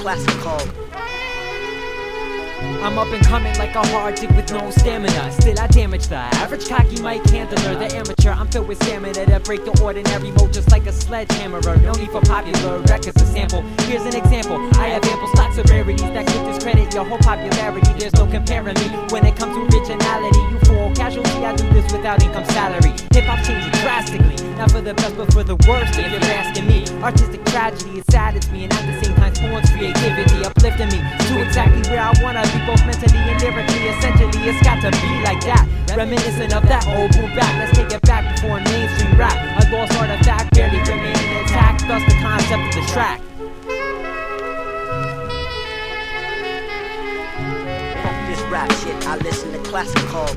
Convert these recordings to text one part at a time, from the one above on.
classical. I'm up and coming like a hard dick with no stamina. Still I damage the average cocky mic handler. The amateur, I'm filled with stamina to break the ordinary mode just like a sledgehammer. No need for popular records to sample. Here's an example, I have ample stocks of rarities that could discredit your whole popularity. There's no comparing me when it comes to originality. You fall casualty, I do this without income salary. Hip-hop changes drastically, not for the best but for the worst if you're asking me. Artistic tragedy, it saddens me and at the same time spawns creativity, uplifting me to exactly where I wanna be, both mentally and lyrically. Essentially, it's got to be like that, reminiscent of that old boom bap. Let's take it back before mainstream rap. A lost artifact barely remaining intact, thus the concept of the track. Fuck this rap shit, I listen to classical.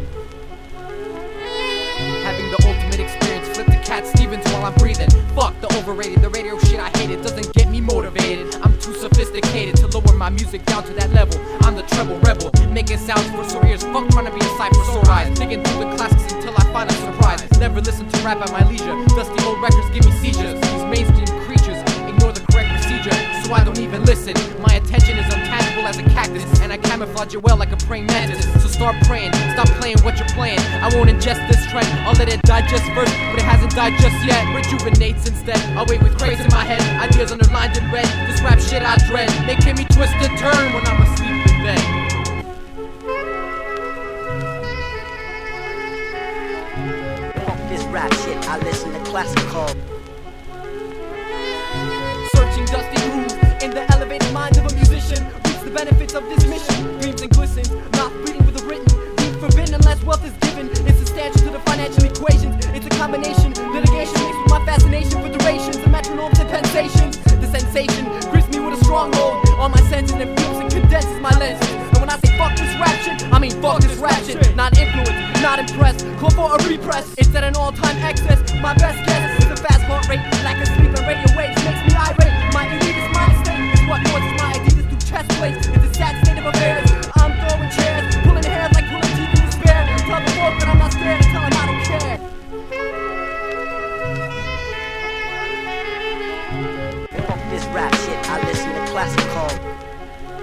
Having the ultimate experience, flip the Cat Stevens while I'm breathing. Fuck the overrated, the radio shit I hate, it doesn't get me motivated. I'm too sophisticated to lower my music down to that level. I'm the treble rebel, making sounds for sore ears. Fuck trying to be a cipher sore eyes, digging through the classics until I find a surprise. Never listen to rap at my leisure, dusty old records give me seizures. These mainstream creatures ignore the correct procedure, so I don't even listen. My attention is untangible as a cactus, and I camouflage it well like a praying mantis. So start praying, stop playing what you're playing. I won't ingest this trend, I'll let it digest first, but it hasn't died just yet. Rejuvenates instead, I'll wait with crates in my head, ideas underlined in red. This rap shit I dread, making me twist and turn when I'm asleep in bed. Fuck this rap shit, I listen to classical. Searching dusty grooves in the elevated mind of a musician, reaps the benefits of this mission. Dreams and glistens, not reading with a written, being forbidden unless wealth is given. It's substantial to the financial equations. It's a combination, litigation mixed with my fascination for durations and metronomes and pensations. The sensation grips me with a stronghold on my senses and fuels and condenses my lenses. And when I say fuck this rap shit, I mean fuck this rap shit. Not influenced, not impressed, call for a repress. It's at an all-time excess. My best guess is a fast heart rate, lack of sleep and radio waves makes me irate. My elitist mind state is what causes my ideas through chest plates. It's a sad state of affairs. I'm throwing chairs, pulling hair like pulling teeth in despair. Tell the folk that I'm not scared and tell them I don't care. Fuck this rap shit, I listen to classical.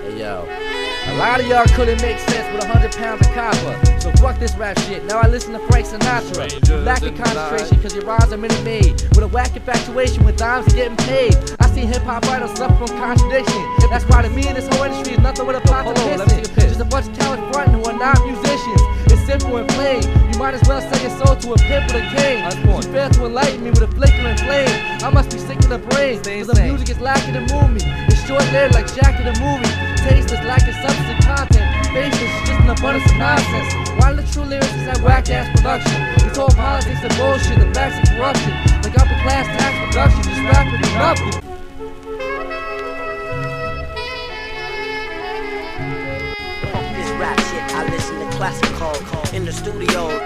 Hey yo, a lot of y'all couldn't make sense with 100 pounds of copper. So fuck this rap shit, now I listen to Frank Sinatra. Lacking concentration cause your rhymes are minute made, with a whack infatuation with dimes and getting paid. I see hip hop writers suffer from contradiction. That's why to me this whole industry is nothing but a pot of pissing. Just a bunch of cowards fronting who are not musicians. It's simple and plain, you might as well sell your soul to a pimp with a cane. You fail to enlighten me with a flickering flame. I must be sick to the brain, cause the music is lacking to move me. It's short-lived like Jack in the movie. Tasteless, lacking substance and content. Faceless, just an abundance of nonsense. Why the true lyrics is that whack-ass production? It's all politics and bullshit, the facts of corruption. Like upper-class tax production, just rapping for nothing. Fuck this rap shit, I listen to classical. In the studio.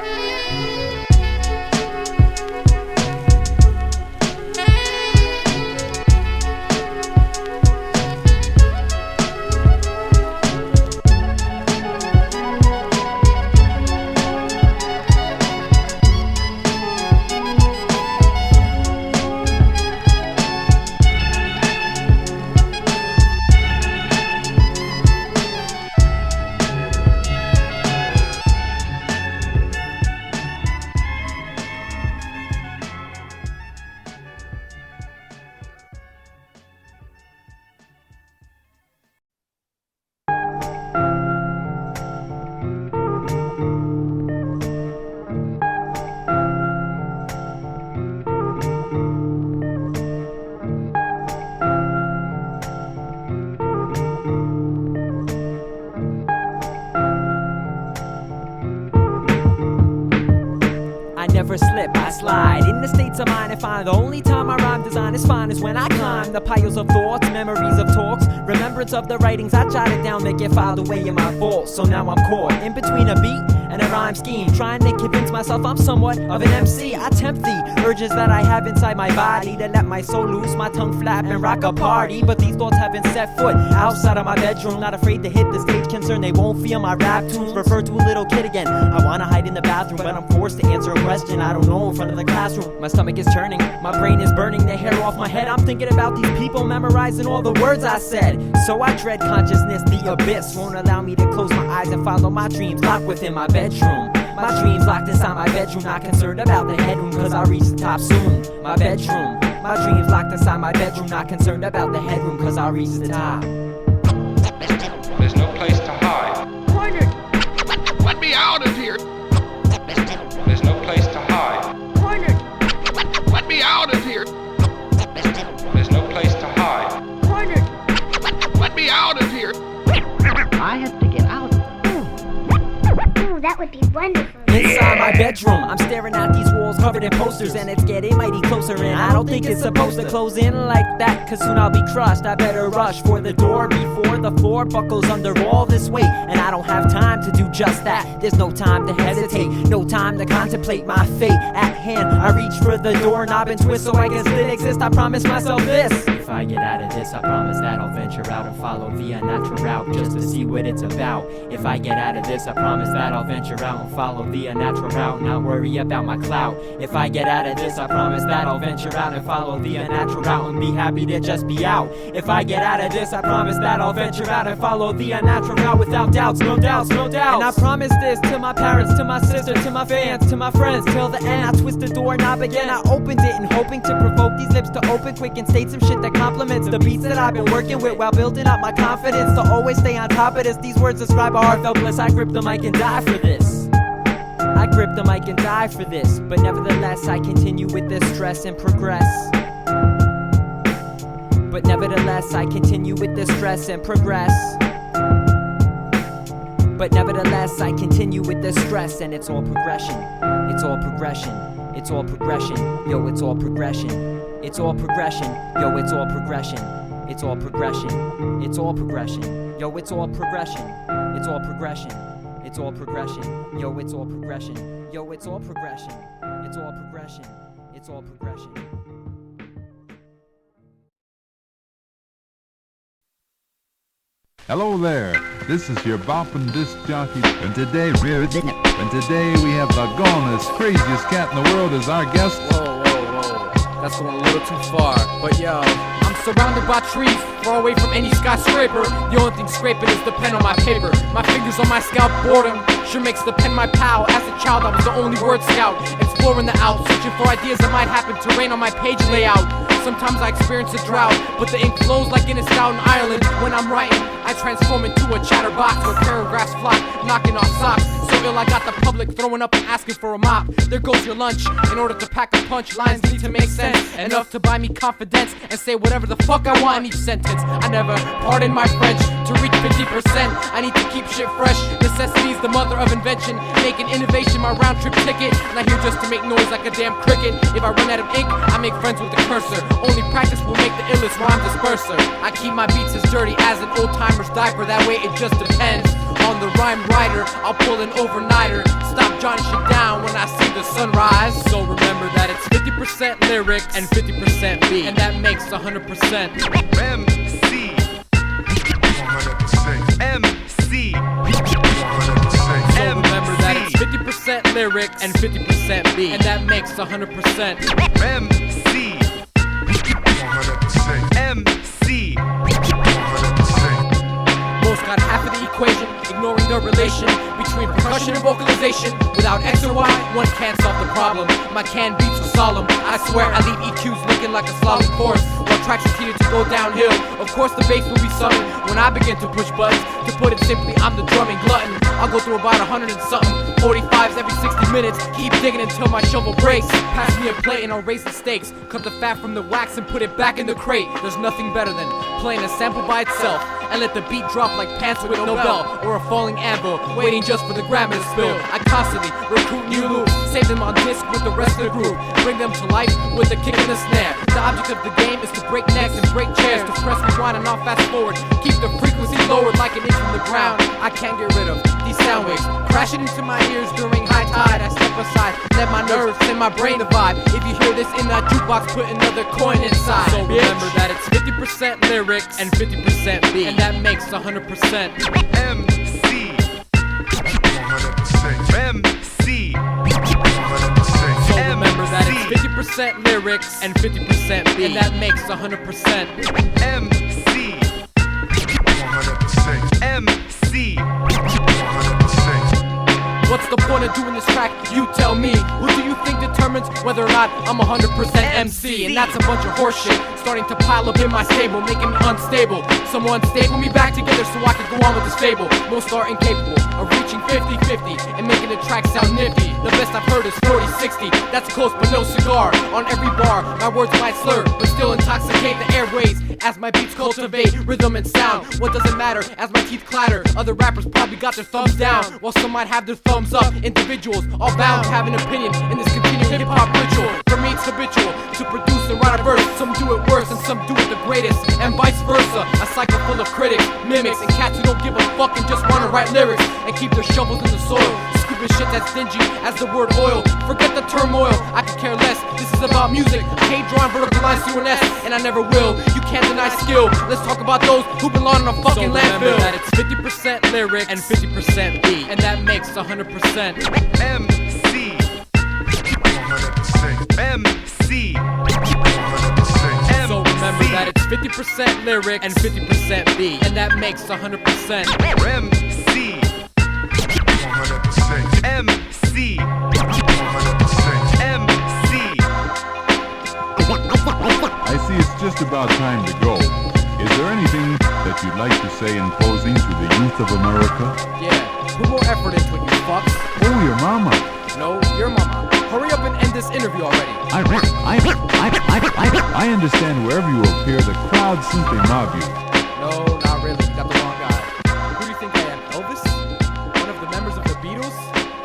Never slip, I slide in the states of mind and find the only time my rhyme design is fine is when I climb the piles of thoughts, memories of talks, remembrance of the writings I jotted down that get filed away in my vault. So now I'm caught in between a beat and a rhyme scheme, trying to convince myself I'm somewhat of an MC. I tempt the urges that I have inside my body to let my soul loose, my tongue flap and rock a party. But these thoughts haven't set foot outside of my bedroom, not afraid to hit the stage, concerned they won't feel my rap tunes. Refer to a little kid again. I wanna hide in the bathroom, but I'm forced to answer a question I don't know in front of the classroom. My stomach is turning, my brain is burning, the hair off my head. I'm thinking about these people, memorizing all the words I said. So I dread consciousness, the abyss won't allow me to close my eyes and follow my dreams locked within my bedroom. My dreams locked inside my bedroom, not concerned about the headroom, cause I'll reach the top soon. My bedroom, my dreams locked inside my bedroom, not concerned about the headroom, cause I'll reach the top. There's no place to hide. Cornered! Let me out of here! There's no place to hide. Cornered! Let me out of here! There's no place to hide. Cornered! Let me out of here! I have to get out. Ooh, that would be wonderful. Inside my bedroom, I'm staring at these walls covered in posters, and it's getting mighty closer, and I don't think it's supposed to close in like that, cause soon I'll be crushed. I better rush for the door before the floor buckles under all this weight, and I don't have time to do just that. There's no time to hesitate, no time to contemplate my fate at hand. I reach for the doorknob and twist so I can still exist. I promise myself this: if I get out of this, I promise that I'll venture out and follow the unnatural route just to see what it's about. If I get out of this, I promise that I'll venture out and follow the unnatural route, not worry about my clout. If I get out of this, I promise that I'll venture out and follow the unnatural route and be happy to just be out. If I get out of this, I promise that I'll venture out and follow the unnatural route without doubts, no doubts, no doubts. And I promise this to my parents, to my sister, to my fans, to my friends, till the end. I twist the doorknob again, I opened it and hoping to provoke these lips to open quick and state some shit that compliments the beats that I've been working with while building up my confidence to always stay on top of this. These words describe a heartfelt bliss. I grip the mic and die for this. I grip the mic and die for this, but nevertheless I continue with this stress and progress. But nevertheless I continue with this stress and progress. But nevertheless I continue with this stress, and it's all progression. It's all progression. It's all progression. Yo, it's all progression. It's all progression. Yo, it's all progression. It's all progression. It's all progression. Yo, it's all progression. It's all progression. It's all progression. Yo, it's all progression. Yo, it's all progression. It's all progression. It's all progression. Hello there, this is your boppin' disc jockey, and today we have the gonnest, craziest cat in the world as our guest. Whoa, that's going a little too far, but yo, I'm surrounded by trees, far away from any skyscraper. The only thing scraping is the pen on my paper. My fingers on my scalp, boredom sure makes the pen my pal. As a child, I was the only word scout, exploring the Alps, searching for ideas that might happen to rain on my page layout. Sometimes I experience a drought, but the ink flows like in a stout in Ireland. When I'm writing, I transform into a chatterbox where paragraphs fly, knocking off socks. So ill I got the public throwing up and asking for a mop. There goes your lunch. In order to pack a punch, lines need to make sense, enough to buy me confidence and say whatever the fuck I want in each sentence. I never pardon my French to reach 50%. I need to keep shit fresh. Necessity's the mother of invention. Making innovation my round trip ticket. Not here just to make noise like a damn cricket. If I run out of ink, I make friends with the cursor. Only practice will make the illest rhyme disperser. I keep my beats as dirty as an old timer's diaper. That way it just depends on the rhyme writer. I'll pull an overnighter, stop jotting shit down when I see the sunrise. So remember that it's 50% lyrics and 50% beat, and that makes 100%. MC 100%. MC 100%. So remember that it's 50% lyrics and 50% beat, and that makes 100%. MC 100%. MC 100%. Most got half of the equation, ignoring the relation between percussion and vocalization. Without X or Y, one can't solve the problem. My canned beats are solemn. I swear I leave EQs looking like a slalom course, while tracks continue to go downhill. Of course the bass will be sudden when I begin to push buttons. To put it simply, I'm the drumming glutton. I'll go through about 100 and something 45s every 60 minutes. Keep digging until my shovel breaks. Pass me a plate and I'll raise the stakes. Cut the fat from the wax and put it back in the crate. There's nothing better than playing a sample by itself and let the beat drop like pants with no belt, or a falling anvil waiting just for the grammar to spill. I constantly recruit new loops, save them on disc with the rest of the group. Bring them to life with a kick and a snare. The object of the game is to break necks and break chairs, to press rewind and not fast forward. Keep the frequency lowered like an inch from the ground. I can't get rid of these sound waves crashing into my ears during high tide. I step aside, let my nerves and my brain divide. If you hear this in that jukebox, put another coin inside. So remember that it's 50% lyrics and 50% beat, and that makes 100%. MC 100%. MC 100%. So remember that it's 50% lyrics and 50% beat, and that makes 100%. MC 100%. MC 100%. What's the point of doing this track? You tell me. Who do you think determines whether or not I'm 100% MC? And that's a bunch of horseshit starting to pile up in my stable, making me unstable. Someone stable me back together so I can go on with this fable. Most are incapable of reaching 50-50 and making the track sound nifty. The best I've heard is 40-60. That's close but no cigar. On every bar, my words might slur, but still intoxicate the airways as my beats cultivate rhythm and sound. What does it matter as my teeth clatter? Other rappers probably got their thumbs down, while some might have their thumbs up. Individuals all bound to have an opinion in this continued hip-hop ritual. For me it's habitual to produce and write a verse. Some do it worse and some do it the greatest, and vice versa. A cycle full of critics, mimics, and cats who don't give a fuck and just wanna write lyrics and keep their shovels in the soil. Scooping shit that's dingy as the word oil. Forget the turmoil, I could care less. This is about music. I hate drawing vertical lines through an S, and I never will. You can't deny skill. Let's talk about those who've been lying on a fucking landfill. That it's 50% lyrics and 50% beat, and that makes 100%. MC 100%. MC 100%. So remember that it's 50% lyrics and 50% beat, and that makes 100%. MC 100%. MC 100%. MC. I see it's just about time to go. Is there anything that you'd like to say in closing to the youth of America? Yeah, put more effort into it, you fucks. Oh, your mama. No, your mama. Hurry up and end this interview already. I understand wherever you appear, the crowd simply mob you. No, not really. You got the wrong guy. Who do you think I am, Elvis? One of the members of the Beatles?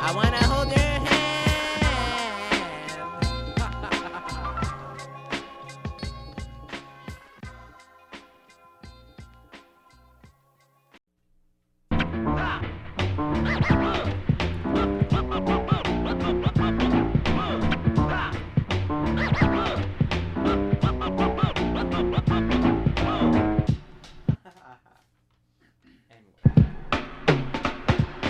I wanna hold your hand.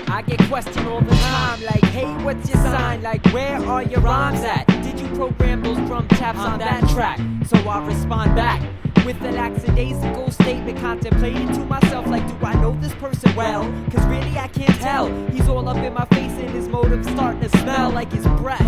I get questioned all the time, like, hey, what's your sign? Like, where are your rhymes at? Did you program those drum taps on that track? So I respond back with a lackadaisical statement, contemplating to myself, like, do I know this person well? Cause really I can't tell. He's all up in my face and his motive's starting to smell like his breath.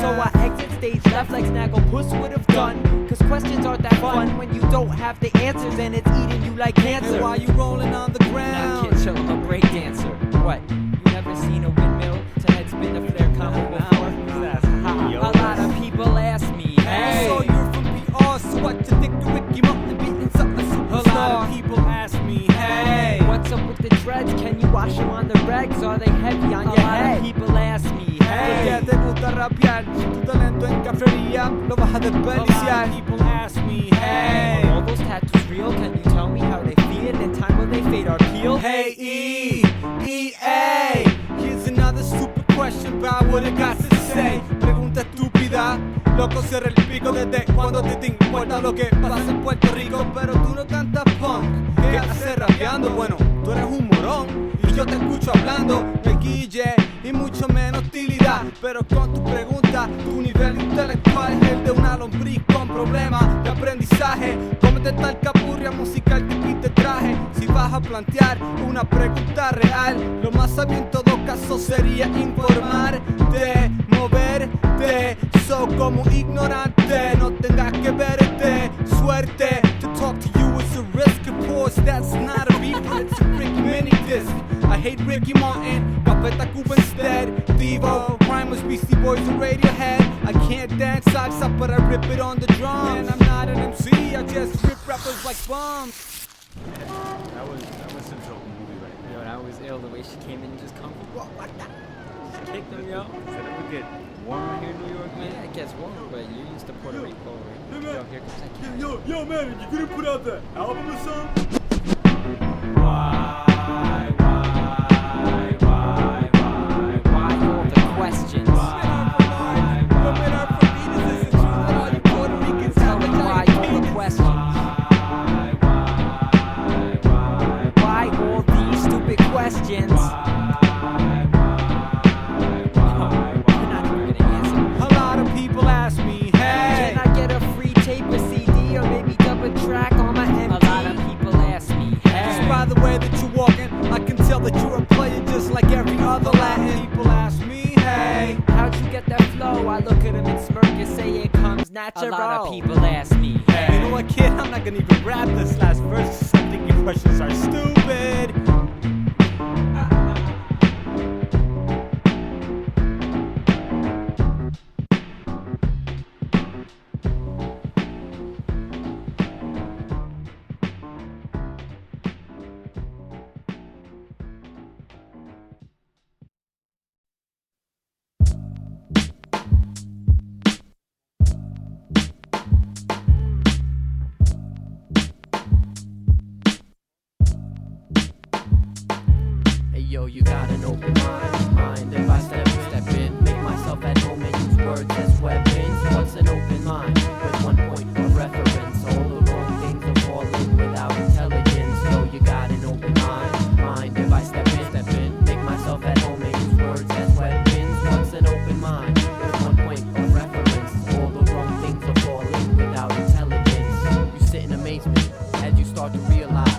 So I exit stage left like Snagglepuss would have done. Cause questions aren't that fun when you don't have the answers and it's eating you like cancer. And while you rolling on the ground, Nah, kid, chill, I'm a break dancer. What? You never seen a windmill to head spin a flare combo before? That's hot. A lot of people ask me, hey. So you're from PR, so what you think the Ricky Martin beating something superstar? A lot of people ask me, hey. What's up with the dreads? Can you wash them on the regs? Are they heavy on your head? A lot of people ask me, hey. ¿Por qué te gusta rapear? Tu talento en cafetería lo vas a desperdiciar. People ask me, hey. Are all those tattoos real? Can you tell me how they feel? In time will they fade or peel? Hey, E-A. Here's another stupid question about what I got to say. Pregunta estúpida. Loco, cierra el pico desde cuando te importa lo que pasa en Puerto Rico. Pero tú no cantas punk. ¿Qué haces rapeando? Bueno, tú eres un morón y yo te escucho hablando de guille y mucho menos hostilidad. Pero con tu pregunta, tu nivel intelectual es el de una lombriz con problemas de aprendizaje. Cómete tal capurria musical que quite traje. Si vas a plantear una pregunta real, lo más sabio en todo caso sería informarte, moverte. So como ignorante, no tengas que verte. Suerte, to talk to you is a risk. Of course, that's not a beat, but it's a freaking mini disc. I hate Ricky Martin, Cafeta Cuba instead. Devo, Prime was Beastie Boys and Radiohead. I can't dance salsa, but I rip it on the drums. And I'm not an MC, I just rip rappers like bombs. That was some trouble movie right there. Yo, that was ill the way she came in and just come. What the? kick them, yo. Does it ever get warmer here in New York, man? Yeah, it gets warmer, but you're used to Puerto Rico, right? Hey, man. Yo, here comes that cat. Yo, man, you gonna put out that album or something? Why all the questions? Why all the questions? Why all these stupid questions? A lot of people ask me, hey, Can I get a free tape or CD or maybe double track on my MP? A lot of people ask me, just by the way that you're walking, I can tell that you're a player just like every other Latin. People ask me, hey, how'd you get that flow? I look at him and smirk and say it comes natural. A lot of people ask me, hey, you know what, kid? I'm not gonna even rap this last verse. I think your questions are stupid. Yo, you got an open mind. If I step in, make myself at home and use words as weapons. What's an open mind? With 1 point of reference, all the wrong things are falling without intelligence. Yo, you got an open mind. If I step in, make myself at home and use words as weapons. What's an open mind? With 1 point of reference, all the wrong things are falling without intelligence. You sit in amazement as you start to realize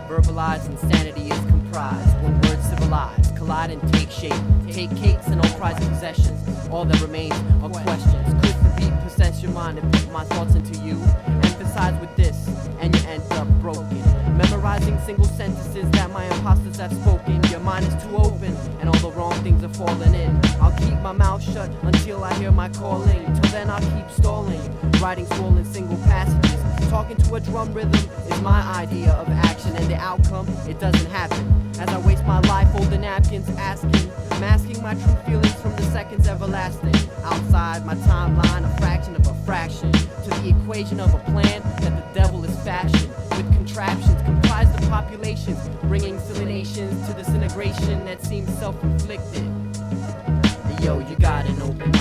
verbalized insanity is comprised. When words civilize, collide and take shape, take cakes and all prized possessions. All that remains are questions. Could the beat possess your mind and put my thoughts into you? Emphasize with this, and you end up broken. Memorizing single sentences that my imposters have spoken. Your mind is too open, and all the wrong things are falling in. I'll keep my mouth shut until I hear my calling. Till then I'll keep stalling, writing swollen single passages. Talking to a drum rhythm is my idea of action, and the outcome, it doesn't happen. As I waste my life folding napkins, masking my true feelings from the seconds everlasting. Outside my timeline, a fraction of a fraction to the equation of a plan that the devil is fashioned with contraptions comprised of populations, bringing silly nations to disintegration that seems self-inflicted. Yo, you got an open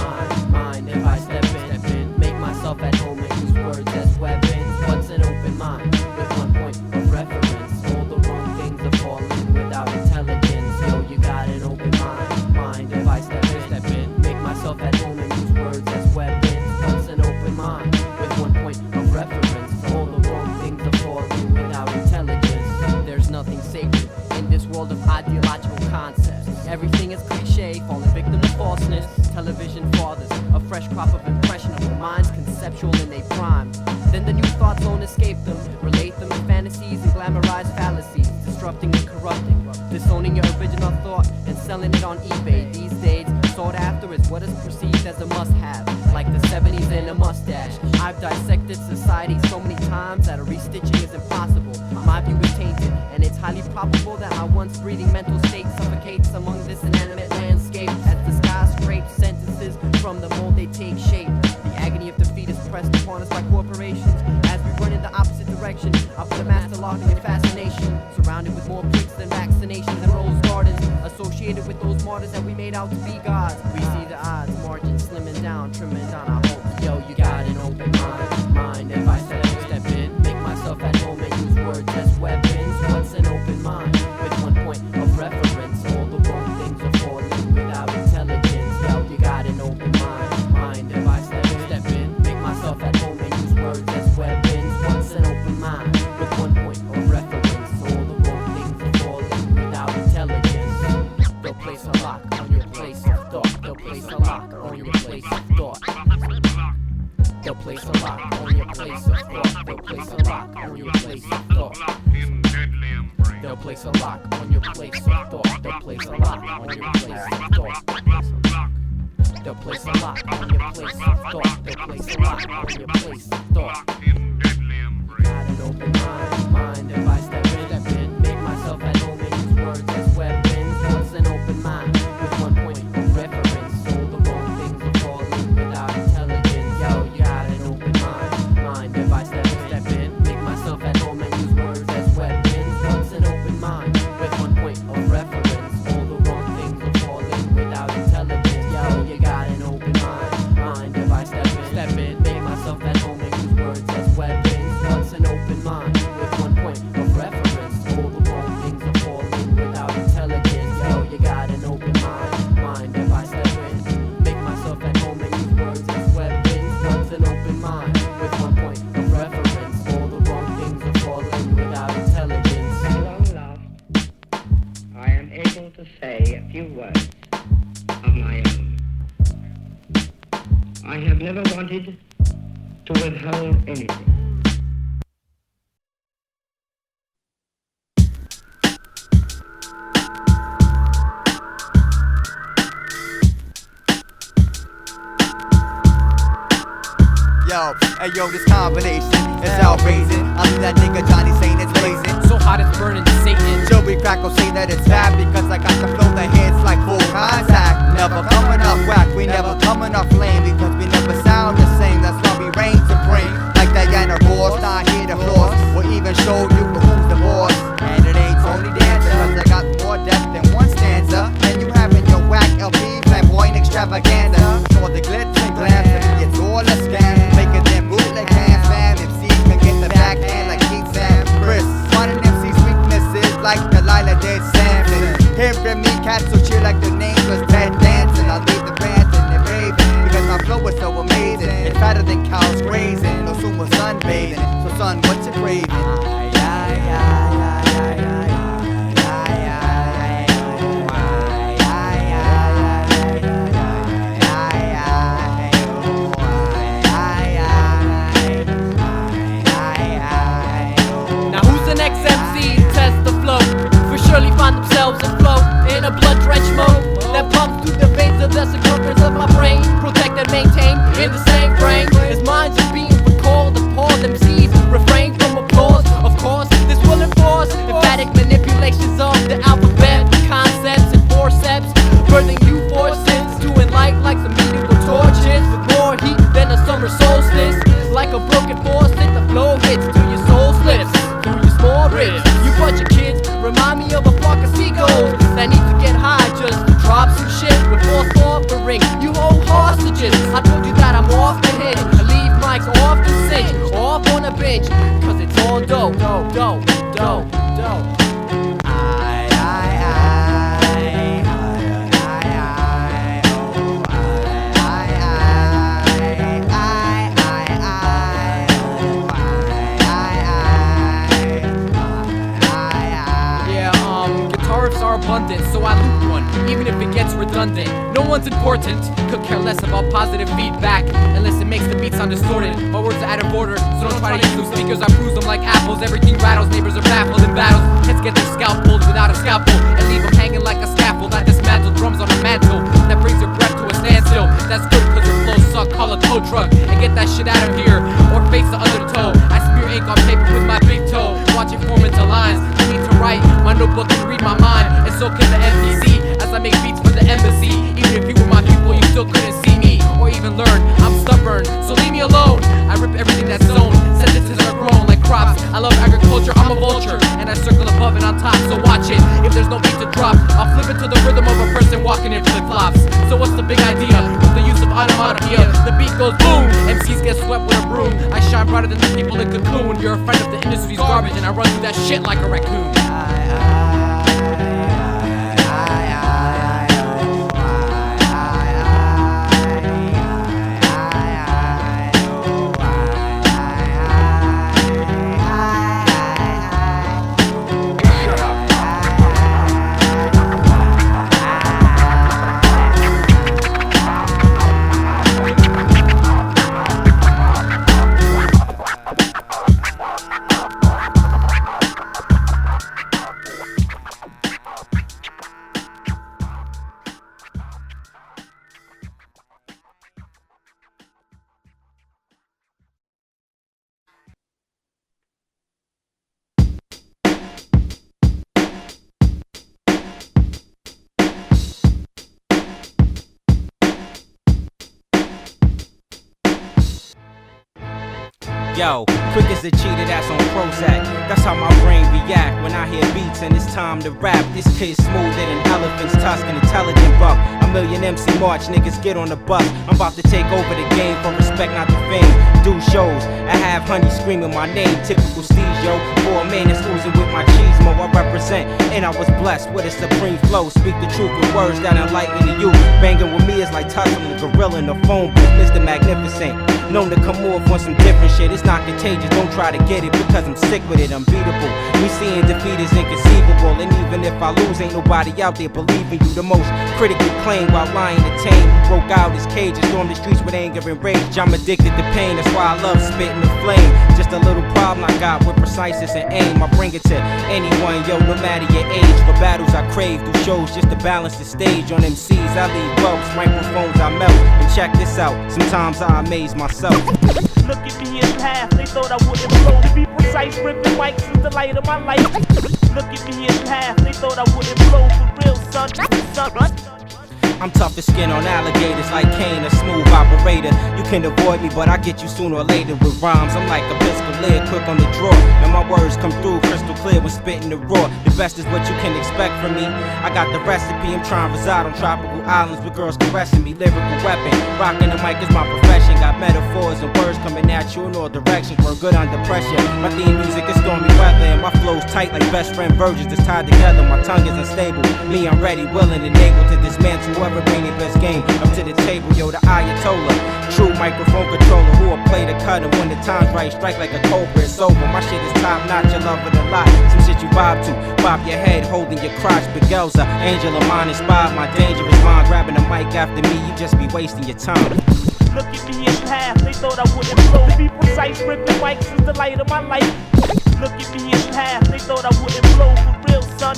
mind. If I step in, make myself at home and use words as weapons. What's an open mind? With 1 point of reference, all the wrong things are falling without intelligence. Yo, you got an open mind. If I step in, make myself at home and use words as weapons. What's an open mind? With 1 point of reference, all the wrong things are falling without intelligence. There's nothing sacred in this world of ideological concepts. Everything is cliche, falling victim to falseness. Television fathers, a fresh crop of impressionable minds, conceptual in their prime. Then the new thoughts won't escape them, relate them in fantasies and glamorized fallacies, disrupting and corrupting, disowning your original thought and selling it on eBay. These days, sought after is what is perceived as a must-have, like the 70s and a mustache. I've dissected society so many times that a restitching is impossible. My view is tainted, and it's highly probable that my once breathing mental state suffocates among this inanimate landscape as the sky scrapes sentences from the mold they take shape. The agony of defeat is pressed upon us by corporations as we run in the opposite direction. I put a master lock in your fascination, surrounded with more pricks than vaccinations and rose gardens, associated with those martyrs that we made out to be gods. We see the odds, margins slimming down, trimming down our hopes. Yo, you got an open mind. If I step in, make myself at home and use words as weapons. What's an open mind? With 1 point of reference, all the wrong things are falling without intelligence. Yo, you got an open mind. If I step in, make myself at home and use words as weapons. What's an open mind? With 1 point of reference, all the wrong things are falling without intelligence. They'll place a lock on your place of thought. They'll place a lock on your place of thought. They'll place a lock on your place of thought. They'll place a lock on your place of thought. They'll place a lock on your place of thought. They'll place a lock on your place of thought. They'll place a lock on your place of thought. They'll place a lock on your place of thought. Got an open mind. If I step in, make myself at home and use words as weapons. What's an open mind? With 1 point of reference. I have never wanted to withhold anything. Hey yo, this combination is outrageous. I mean that nigga Johnny saying it's blazing. So hot it's burning Satan. Joey Crackle say that it's bad because I got the flow that hits like full contact. Never coming off whack, we never coming off lame because we never sound the same. That's why we reign supreme. Like Diana Ross, not here to floss. We'll even show you who's the boss. And it ain't Tony Dancer, cause I got more depth than one stanza. And you having your whack LP, flamboyant extravaganza. All the glitz and glance, it's all a scam. Making them bootleg hands, fam. MCs can get the backhand like Keith Sam. Chris, one of MC's weaknesses like Delilah did Samson. Hearing me cats so chill like their name was Ted Danson. I leave the bands and they're raving because my flow is so amazing. It's fatter than cows grazing, no sooner sunbathing. So son, what you craving? Surely find themselves afloat in a blood-drenched mode that pumps through the veins of the circumference of my brain. Protect and maintain in the same frame as minds are being recalled. Appalled MCs refrain from applause. Of course, this will enforce emphatic manipulations of the alphabet, concepts and forceps, birthing new forces to enlight like some medieval torches with more heat than a summer solstice. Like a broken faucet, the flow hits till your soul slips through your small ribs. You bunch of kids remind me of a flock of seagulls that need to get high just to drop some shit with false offering. You hold hostages. I told you that I'm off the hinge. I leave mics off the cinch, off on a bench, cause it's all dope, dope, dope, dope, dope. Abundant, so I loop one, even if it gets redundant. No one's important, could care less about positive feedback unless it makes the beat sound distorted. My words are out of order, so don't try to use those speakers. I bruise them like apples, everything rattles. Neighbors are baffled in battles, heads get their scalp pulled without a scalpel and leave them hanging like a scaffold. I dismantle drums on a mantle that brings your breath to a standstill. That's good cause your flow suck, call a tow truck and get that shit out of here or face the undertow. I smear ink on paper with my big toe, watch it form into lines. I need to write, my notebook can read my mind, and so can the MPC as I make beats for the embassy. Even if you were my people, you still couldn't see me or even learn. I'm stubborn, so leave me alone. I rip everything that's sown, sentences are grown like crops. I love agriculture, I'm a vulture, and I circle above and on top, so watch it. If there's no beat to drop, I'll flip it to the rhythm of a person walking in flip-flops. So what's the big idea? With the use of onomatopoeia, the beat goes boom, MCs get swept with a broom. I shine brighter than the people in Cocoon. You're a friend of the industry's garbage, and I run through that shit like a raccoon. Yo, quick as a cheetah that's on Prozac. That's how my brain react when I hear beats and it's time to rap. This kid's smoother than elephant's tusk, an intelligent buck. A million MC march, niggas get on the bus. I'm about to take over the game for respect, not the fame. Do shows, I have honey screaming my name. Typical steez, yo. For a man that's oozing with my cheese mo, I represent. And I was blessed with a supreme flow. Speak the truth with words that enlighten the youth. Banging with me is like tussling the gorilla in the phone booth. Mr. Magnificent. known to come off on some different shit. It's not contagious, don't try to get it because I'm sick with it, unbeatable. Me seeing defeat is inconceivable, and even if I lose, ain't nobody out there believing you. The most critically claimed while lying to tame. He broke out his cage and stormed the streets with anger and rage. I'm addicted to pain, that's why I love spitting the flame. Just a little problem I got with preciseness and aim. I bring it to anyone, yo, no matter your age. For battles I crave through shows just to balance the stage. On MCs I leave whelps, microphones I melt. And check this out, sometimes I amaze myself. Look at me in half, they thought I wouldn't blow. To be precise, ripping mics is the light of my life. Look at me in half, they thought I wouldn't blow. For real, son. I'm tough as skin on alligators, like Kane, a smooth operator. You can avoid me, but I get you sooner or later with rhymes. I'm like a pistol lid, quick on the draw, and my words come through crystal clear when spitting the raw. The best is what you can expect from me. I got the recipe, I'm trying to reside on tropical islands with girls caressing me. Lyrical weapon, rocking the mic is my profession. Got metaphors and words coming at you in all directions. We're good under pressure. My theme music is stormy weather, and my flow's tight like best friend virgins that's tied together. My tongue is unstable. Me, I'm ready, willing, and able to dismantle whoever bring their best game up to the table. Yo, the Ayatollah, true microphone controller, who will play the cut, and when the time's right, strike like a cobra. It's over. My shit is top notch. I love it a lot. Some shit you vibe to. Bob your head, holding your crotch. Big Elsa, angel of mine, inspired my dangerous mind. Grabbing the mic after me, you just be wasting your time. Look at me in half, they thought I wouldn't blow. To be precise, ripping mics is the light of my life. Look at me in half, they thought I wouldn't blow. For real, son.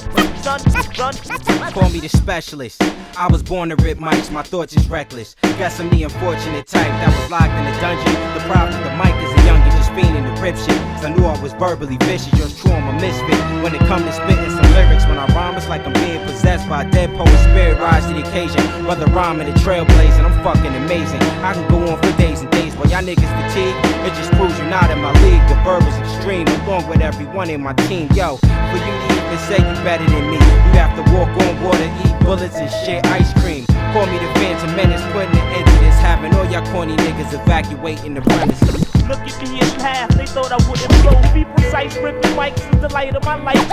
Call me the specialist. I was born to rip mics, my thoughts is reckless. Guess I'm the unfortunate type that was locked in a dungeon. The problem with the mic is a youngin' just fiending to rip shit. Cause I knew I was verbally vicious, just true, I'm a misfit. When it comes to spitting some lyrics, when I rhyme, it's like I'm being possessed by a dead poet spirit. Rise to the occasion, whether rhyming or trailblazing, I'm fucking amazing. I can go on for days and days, while y'all niggas fatigue. It just proves you're not in my league. The verbal's extreme, along with everyone in my team. Yo, for you to even say you better than me, you have to walk on water, eat bullets and shit ice cream. Call me the Phantom Menace, putting an end to this. Having all y'all corny niggas evacuating the premises. Look at me in half, they thought I wouldn't blow. To be precise, ripping mics is the light of my life.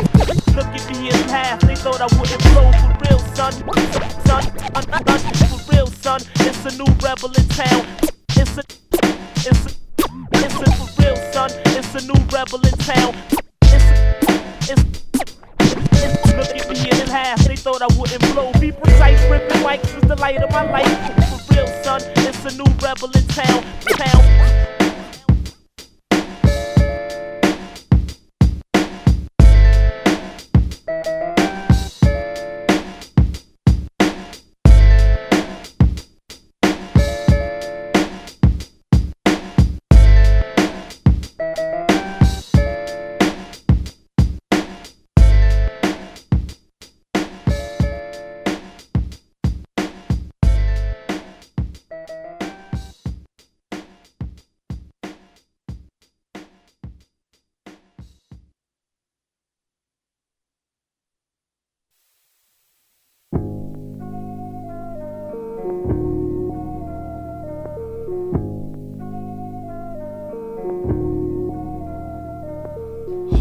Look at me in half, they thought I wouldn't blow. For real, son. For real, son. It's a new rebel in town. It's a for real, son. It's a new rebel in town. Look at me in half, they thought I wouldn't blow. Be precise, ripping mics is the light of my life. For real, son, it's a new rebel in town.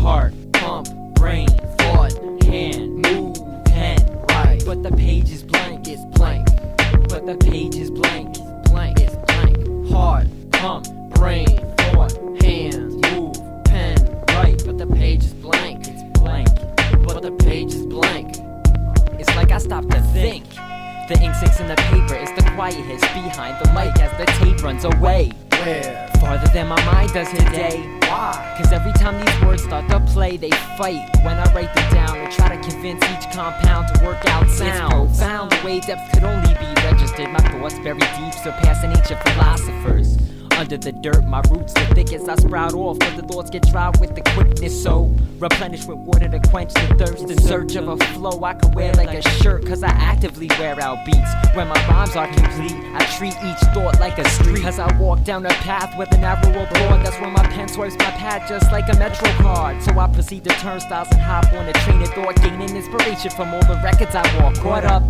Heart, pump, brain, thought, hand, move, pen, right. But the page is blank, it's blank. But the page is blank, it's blank, it's blank. Heart, pump, brain, thought, hands, move, pen, right. But the page is blank, it's blank. But the page is blank. It's like I stopped to think. The ink sinks in the paper, it's the quiet hiss behind the mic as the tape runs away. Where? Farther than my mind does today. Why? Cause every time these words start to play, they fight. When I write them down and try to convince each compound to work out sound. It's profound, the way depth could only be registered. My thoughts very deep, surpassing ancient philosophers. Under the dirt, my roots the thickest. I sprout off, but the thoughts get dry with the quickness. So, replenish with water to quench the thirst. In search of a flow I could wear like a shirt. Cause I actively wear out beats. When my rhymes are complete, I treat each thought like a street. Cause I walk down a path with a narrow broad. That's where my pen swipes my pad just like a Metro card. So I proceed to turnstiles and hop on a train of thought, gaining inspiration from all the records I walk. Caught up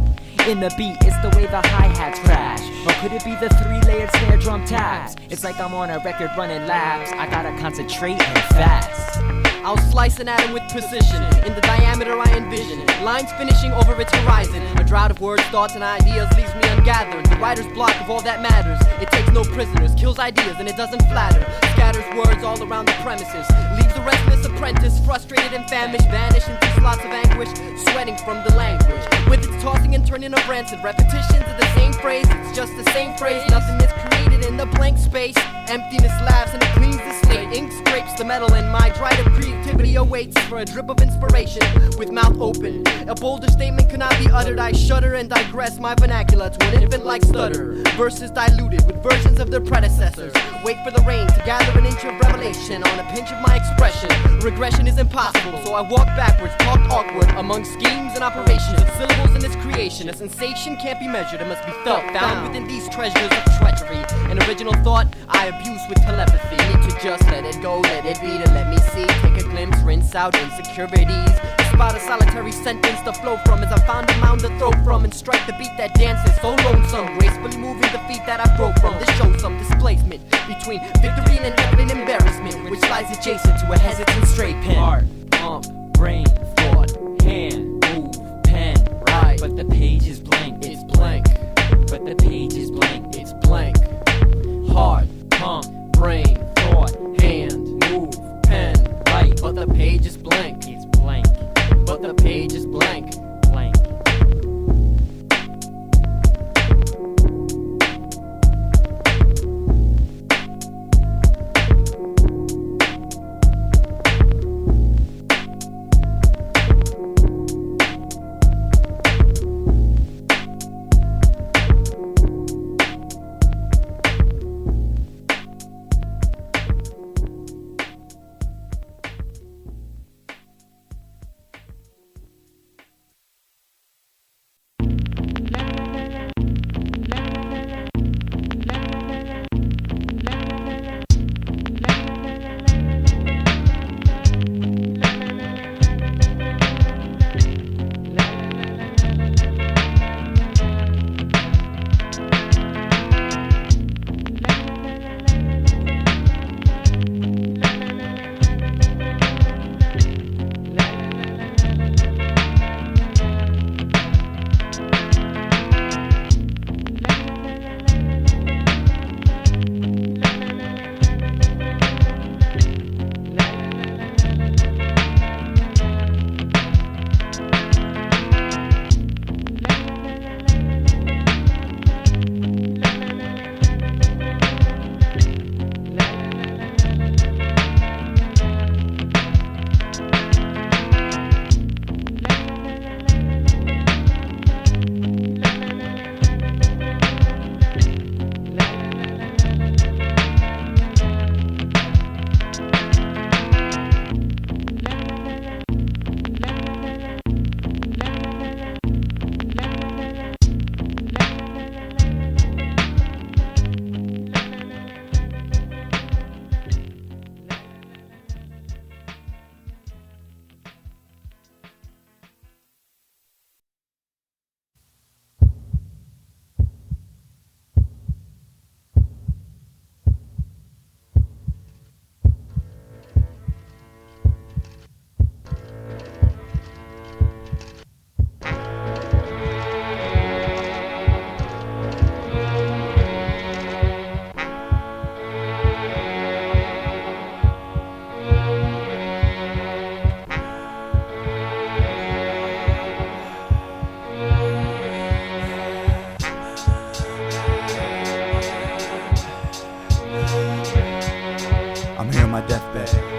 in the beat, it's the way the hi-hats crash. Or could it be the 3-layered snare drum tabs? It's like I'm on a record running laps. I gotta concentrate and fast. I'll slice an atom with precision. In the diameter I envision lines finishing over its horizon. A drought of words, thoughts, and ideas leaves me ungathered. The writer's block of all that matters. It takes no prisoners, kills ideas, and it doesn't flatter. Scatters words all around the premises. Leaves a restless apprentice, frustrated and famished, vanish into slots of anguish, sweating from the language. With its tossing and turning of rancid repetitions of the same phrase, it's just the same phrase. Nothing is created in the blank space. Emptiness laughs and it cleans the slate. Ink scrapes the metal and my drive of creativity awaits for a drip of inspiration. With mouth open, a bolder statement cannot be uttered. I shudder and digress my vernacular to an infant like stutter. Verses diluted with versions of their predecessors. Wait for the rain to gather an inch of revelation on a pinch of my expression. Regression is impossible, so I walk backwards, talk awkward among schemes and operations of syllables in this creation. A sensation can't be measured, it must be felt, found within these treasures of treachery. An original thought I abuse with telepathy. Need to just let it go, let it be, to let me see. Take a glimpse, rinse out insecurities. Spot a solitary sentence to flow from as I found a mound to throw from and strike the beat that dances so lonesome, gracefully moving the feet that I broke from. This shows some displacement between victory and evident embarrassment, which lies adjacent to a hesitant straight pen. Heart, pump, brain, thought, hand, move, pen, right. But the page is blank, it's blank. But the page is blank, it's blank. Heart, pump, brain, thought, hand, move, pen, right. But the page is blank, it's blank. But the page is blank, blank.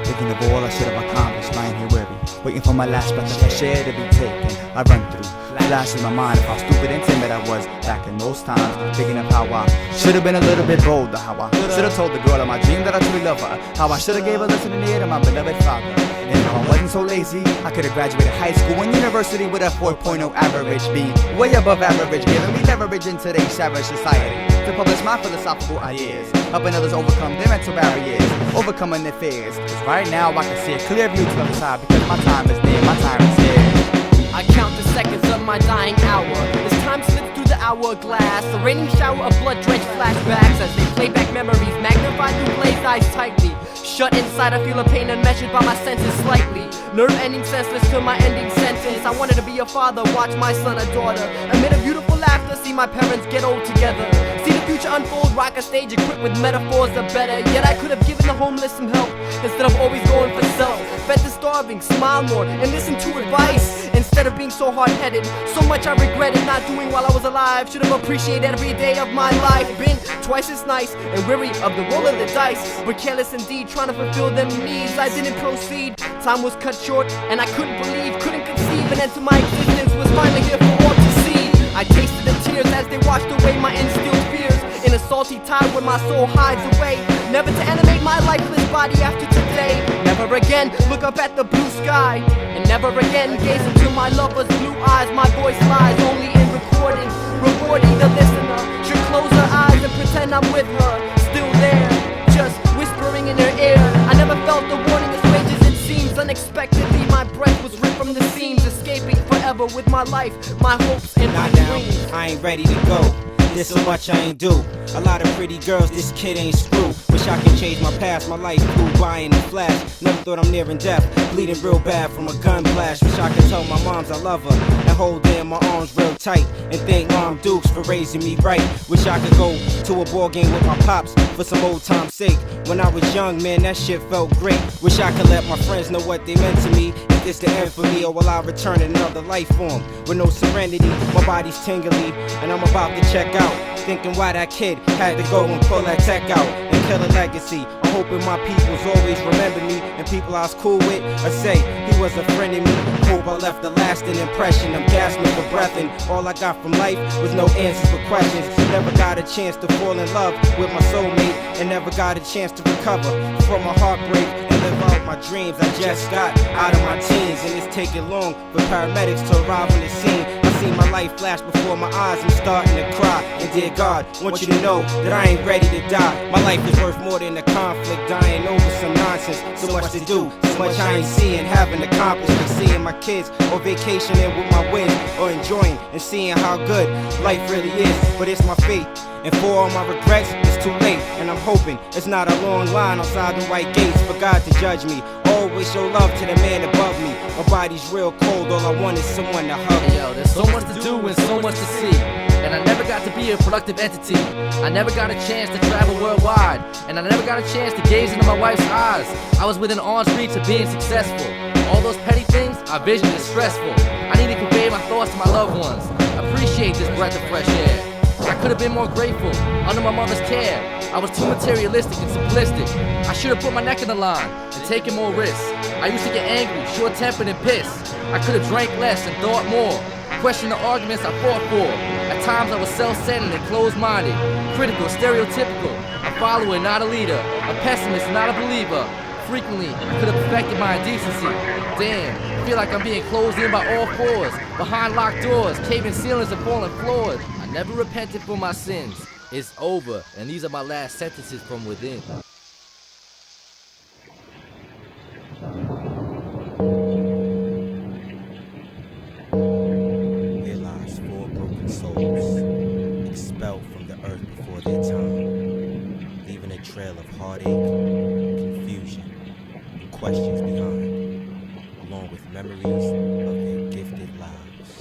Thinking of all I should have accomplished, lying here weary, waiting for my last breath of fresh air to be taken. I run through flashes in my mind of how stupid and timid I was back in those times, thinking of how I should have been a little bit bolder, how I should have told the girl of my dream that I truly love her, how I should have gave a listening ear to my beloved father. And if I wasn't so lazy, I could have graduated high school and university with a 4.0 average, be way above average, giving me leverage in today's savage society to publish my philosophical ideas, helping others overcome their mental barriers, overcoming their fears. Cause right now I can see a clear view to the other side because my time is near, my time is here. I count the seconds of my dying hour as time slips through the hourglass, a raining shower of blood-drenched flashbacks as they play back memories magnified through glazed eyes tightly Shut inside, I feel a pain unmeasured by my senses slightly. Nerve ending senseless to my ending sentence. I wanted to be a father, watch my son or daughter. Amid a beautiful laughter, see my parents get old together. See the future unfold, rock a stage equipped with metaphors that better. Yet I could have given the homeless some help instead of always going for self. Fed the starving, smile more, and listen to advice instead of being so hard-headed. So much I regretted not doing while I was alive. Should have appreciated every day of my life. Been twice as nice and weary of the roll of the dice, but careless indeed, trying to fulfill them needs. I didn't proceed. Time was cut short, and I couldn't believe, couldn't conceive an end to my existence was finally here for all to see. I tasted the tears as they washed away my instilled fears. In a salty tide where my soul hides away, never to animate my lifeless body after today. Never again look up at the blue sky, and never again gaze into my lover's blue eyes. My voice lies only in recording, rewarding the listener. Should close her eyes and pretend I'm with her, still there, just whispering in her ear. I never felt the warning as strange as it seems. Unexpectedly my breath was ripped from the seams, escaping forever with my life, my hopes and my dreams. I ain't ready to go. There's so much I ain't do. A lot of pretty girls, this kid ain't screw. Wish I could change my past, my life flew by in a flash. Never thought I'm nearing death, bleeding real bad from a gun blast. Wish I could tell my moms I love her and hold her in my arms real tight. And thank Mom Dukes for raising me right. Wish I could go to a ball game with my pops for some old time's sake. When I was young, man, that shit felt great. Wish I could let my friends know what they meant to me. If this the end for me, or will I return in another life form? With no serenity, my body's tingly, and I'm about to check out. Thinking why that kid had to go and pull that tech out and kill a legacy. I'm hoping my peoples always remember me, and people I was cool with, I say he was a friend of me. Hope I left a lasting impression. I'm gasping for breath, and all I got from life was no answers for questions. Never got a chance to fall in love with my soulmate, and never got a chance to recover from a heartbreak and live out my dreams. I just got out of my teens, and it's taking long for paramedics to arrive on the scene. I see my life flash before my eyes, I'm starting to cry. And dear God, want you to know that I ain't ready to die. My life is worth more than a conflict, dying over some nonsense. So much to do, so much I ain't seeing, haven't accomplished. Like seeing my kids, or vacationing with my wins, or enjoying and seeing how good life really is. But it's my fate, and for all my regrets, it's too late. And I'm hoping it's not a long line outside the white gates for God to judge me. Always show love to the man above me. My body's real cold, all I want is someone to hug me. Yo, there's so much to do and so much to see, and I never got to be a productive entity. I never got a chance to travel worldwide, and I never got a chance to gaze into my wife's eyes. I was within arm's reach of being successful. All those petty things, our vision is stressful. I need to convey my thoughts to my loved ones. Appreciate this breath of fresh air. I could have been more grateful under my mother's care. I was too materialistic and simplistic. I should have put my neck in the line and taken more risks. I used to get angry, short-tempered and pissed. I could have drank less and thought more. Questioned the arguments I fought for. At times I was self-centered and closed-minded, critical, stereotypical, a follower, not a leader, a pessimist, not a believer. Frequently, I could have perfected my indecency. Damn, I feel like I'm being closed in by all fours, behind locked doors, caving ceilings and falling floors. I never repented for my sins. It's over, and these are my last sentences from within. Here lies 4 broken souls, expelled from the earth before their time, leaving a trail of heartache, confusion, and questions behind, along with memories of their gifted lives.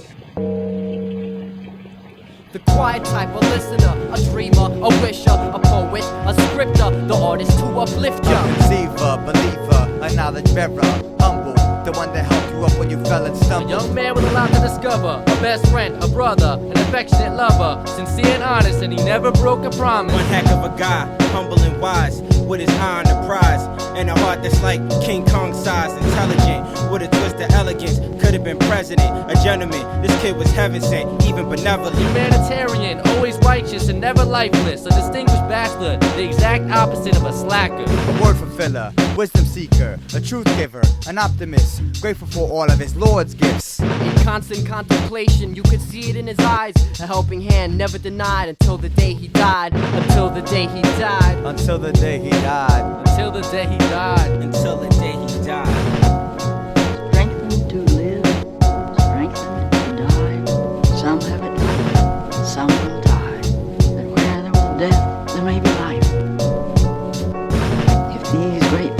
The quiet type, a listener, a dreamer, a wisher, a poet, a scripter, the artist to uplift ya. A conceiver, believer, a knowledge bearer, humble, the one that helped you up when you fell and A stumbled. young man with a lot to discover, a best friend, a brother, an affectionate lover, sincere and honest, and he never broke a promise. One heck of a guy, humble and wise, with his eye on the prize, and a heart that's like King Kong size, intelligent, with a twist of elegance, could have been president, a gentleman, this kid was heaven sent, even benevolent. Humanitarian, always righteous and never lifeless, a distinguished bachelor, the exact opposite of a slacker. A word fulfiller, wisdom seeker, a truth giver, an optimist, grateful for all of his Lord's gifts. In constant contemplation, you could see it in his eyes, a helping hand never denied until the day he died, until the day he died, until the day he died, until the day he died, until the day he died. Strengthened to live, strengthened to die. Some have it light, some will die. And where there will death, there may be life. If these great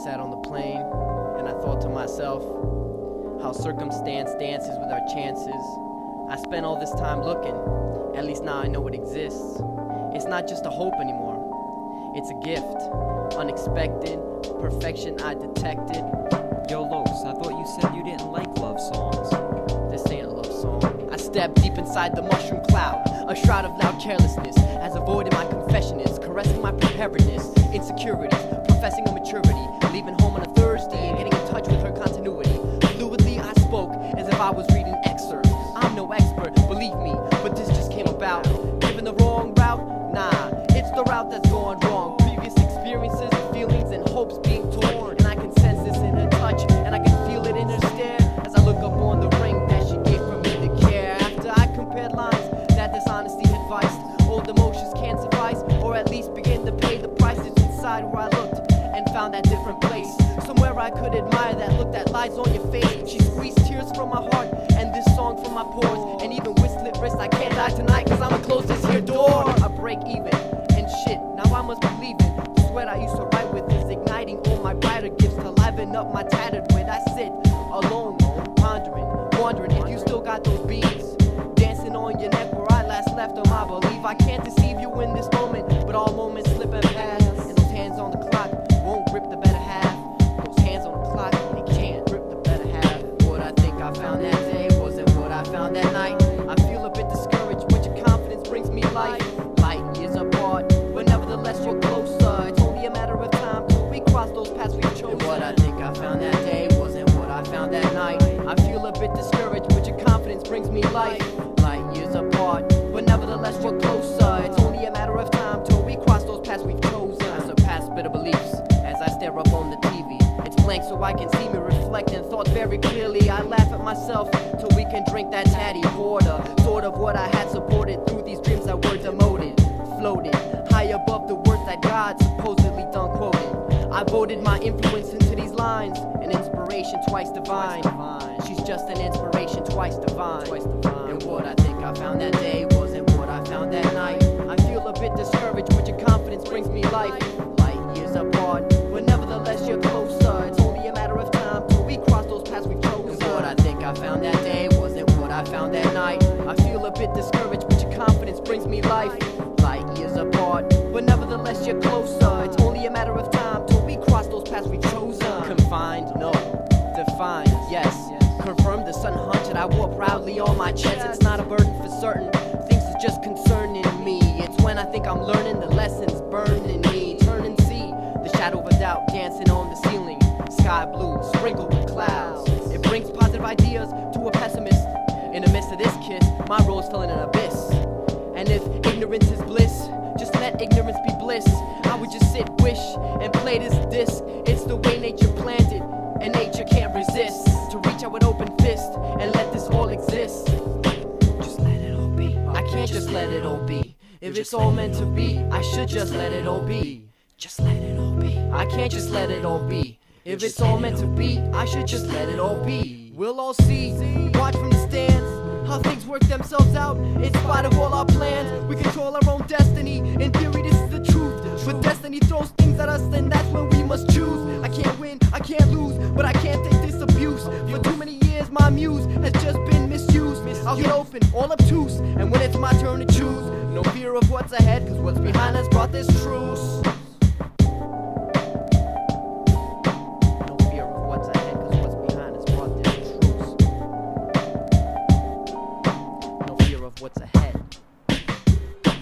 sat on the plane, and I thought to myself, how circumstance dances with our chances. I spent all this time looking, at least now I know it exists. It's not just a hope anymore, it's a gift. Unexpected, perfection I detected. Yo, Los, I thought you said you didn't like love songs. This ain't a love song. I stepped deep inside the mushroom cloud, a shroud of loud carelessness, as avoided my confession is, caressing my preparedness, insecurities, professing immaturity, leaving home on a Thursday and getting in touch with her continuity. Fluidly I spoke as if I was reading excerpts. I'm no expert, believe me, but this just came about. Given the wrong route? Nah, it's the route that's gone wrong. Previous experiences, feelings, and hopes being torn, and I can sense this in her touch, and I can feel it in her stare as I look up on the ring that she gave for me to care. After I compared lines that dishonesty had viced, old emotions can't suffice, or at least begin to pay the prices inside where I looked and found that different place, somewhere I could admire that look that lies on your face. She squeezed tears from my heart and this song from my pores, and even with slit wrists I can't die tonight, cause I'ma close this here door. I break even and shit, now I must be leaving. The sweat I used to write with is igniting all my brighter gifts to liven up my tattered wit. I sit alone, pondering, wondering if you still got those beads dancing on your neck where I last left them. I believe I can't deceive you in this moment, but all moments slip and pass, and those hands on the clock won't grip the better half. Those hands on the clock, they can't grip the better half. What I think I found that day wasn't what I found that night. I feel a bit discouraged, but your confidence brings me life. Light years apart, but nevertheless you're closer. It's only a matter of time till we cross those paths we've chosen. What I think I found that day wasn't what I found that night. I feel a bit discouraged, but your confidence brings me life. Light years apart, but nevertheless you're closer. It's only a matter of time till we cross those paths we've chosen. I surpass bitter beliefs as I stare up on the TV. It's blank so I can see me reflect and thought very clearly. I laugh at myself till we can drink that tatty water. Sort of what I had supported through these dreams that were demoted, floated high above the words that God supposedly done quoted. I voted my influence into these lines, an inspiration twice divine. She's just an inspiration twice divine. And what I think I found that day wasn't what I found that night. I feel a bit discouraged, but your confidence brings me life. Light years apart, but nevertheless you're closer. It's only a matter of time till we cross those paths we've chosen. And what I think I found that day wasn't what I found that night. I feel a bit discouraged, but your confidence brings me life. Light years apart, but nevertheless you're closer. It's only a matter of time till we cross those paths we've chosen. Confined, no. Defined, yes. Confirmed the sun hunted I wore proudly on my chest. It's not a burden for certain things that's just concerning me. It's when I think I'm learning the lessons burning me. Turn and see the shadow of a doubt dancing on the ceiling. Sky blue, sprinkled with clouds. It brings positive ideas to a pessimist. In the midst of this kiss, my road's filling an abyss. And if ignorance is bliss, just let ignorance be bliss. I would just sit, wish, and play this disc. It's the way nature planned it, and nature can't resist. To reach out with open fist and let this all exist. Just let it all be. I can't just let it all be. If it's all meant to be, I should just let it all be. Just let it all be. I can't just let it all be. If it's all meant to be, I should just let it all be. We'll all see, watch from the stands, how things work themselves out. In spite of all our plans, we control our own destiny. In theory, this is the truth, but destiny throws things at us, and that's when we must choose. I can't win, I can't lose, but I can't take this abuse. For too many years, my muse has just been misused. I'll get open, all obtuse, and when it's my turn to choose, no fear of what's ahead, cause what's behind us brought this truce. What's ahead.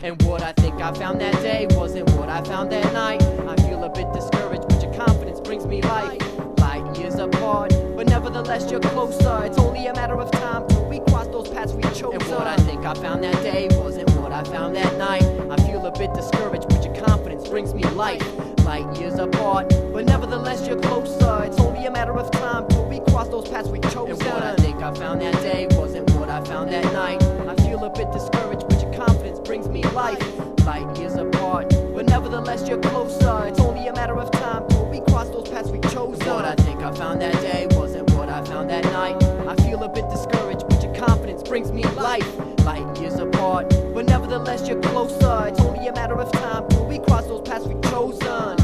And what I think I found that day wasn't what I found that night. I feel a bit discouraged, but your confidence brings me life. Light years apart, but nevertheless you're closer. It's only a matter of time till we cross those paths we chose. And what I think I found that day wasn't what I found that night. I feel a bit discouraged, but your confidence brings me life. Light years apart, but nevertheless you're closer. It's only a matter of time till we cross those paths we chose. And what I think I found that day wasn't what I found that night. I feel a bit discouraged, but your confidence brings me life. Light years apart, but nevertheless you're closer. It's only a matter of time till we cross those paths we chose. And what I think I found that day wasn't what I found that night. I feel a bit discouraged, but your confidence brings me life. Light years apart, but nevertheless you're closer. It's only a matter of time till we cross those paths we've chosen.